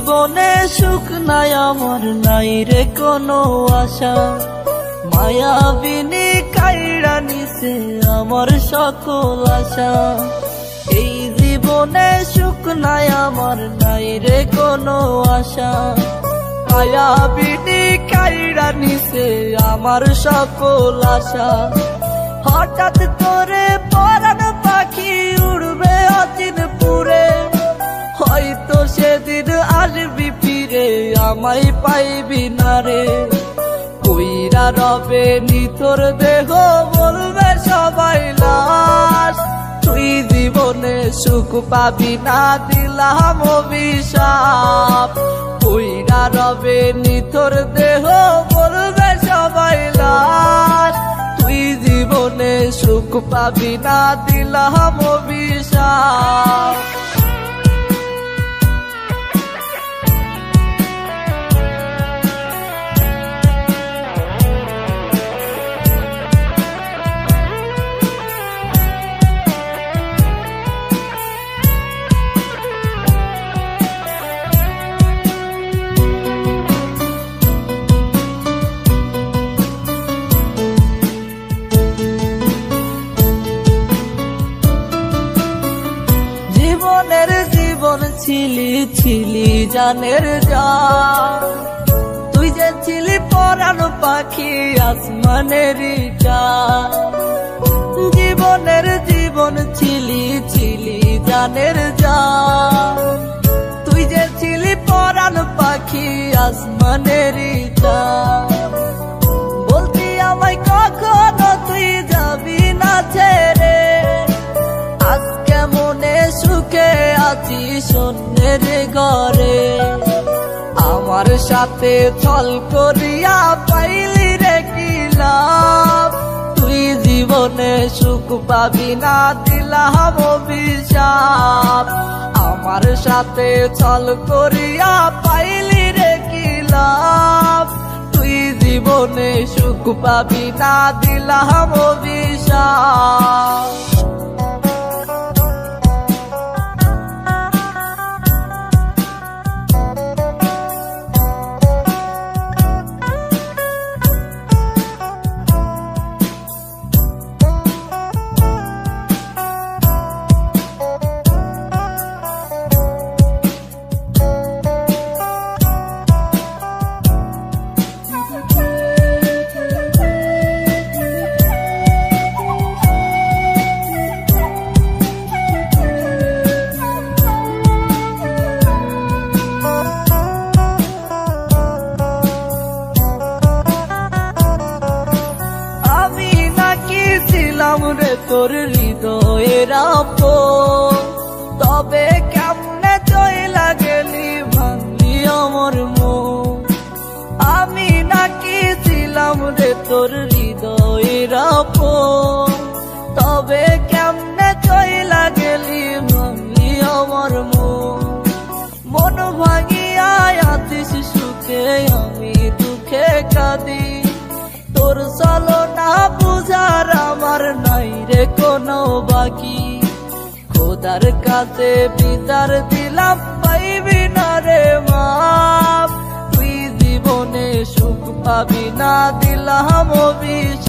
জীবনে সুখ নাই আমার, নাই রে কোনো আশা। মায়াবিনী কাইড়া নিছে আমার সকল আশা। এই জীবনে সুখ নাই আমার, নাই রে কোনো আশা। মায়াবিনী কাইড়া নিছে আমার সকল আশা। হঠাৎ করে পরাণ পাখি উড়বে অচিন পুরে, হয়তো সেদিন আসবি ফিরে আমায় পাইবি না রে। কইরা রবে নিথর দেহ বলবে সবাই লাশ, তুই জীবনে সুখ পাবি না দিলাম অভিশাপ। কইরা রবে নিথর দেহ বলবে সবাই লাশ, তুই জীবনে সুখ পাবি না দিলাম অভিশাপ। জীবনের জীবন ছিলি ছিলি জানের জান, তুই যে ছিলি পরাণ পাখি আসমানেরই চাঁদ। জীবনের জীবন ছিলি ছিলি জানের জান, তুই যে ছিলি পরাণ পাখি আসমানেরই চাঁদ। বলতি আমায় কখনো তুই যাবি না ছেড়ে, আজকে মনে সুখে আছি শূন্যের ঘরে। আমার সাথে ছল করিয়া পাইলি রে কি লাভ, তুই জীবনে সুখ পাবি না দিলাম অভিশাপ। আমার সাথে ছল করিয়া পাইলি রে কি লাভ, তুই জীবনে সুখ পাবি না দিলাম অভিশাপ। রে তোর হৃদয়ের আপন, তবে কেমনে চইলা গেলি ভাঙলি আমার মন। আমি নাকি ছিলাম রে তোর হৃদয়ের আপন, তবে কেমনে চইলা গেলি ভাঙলি আমার মন। মন ভাঙিয়া আছিস সুখে আমি দুঃখে কাঁদি, তোর চলো না বুঝার আমার নাই রে কোনো বাকি। খোদার কাছে বিচার দিলাম পাইবি না রে মাপ, তুই জীবনে সুখ পাবি না দিলাম অভিশাপ।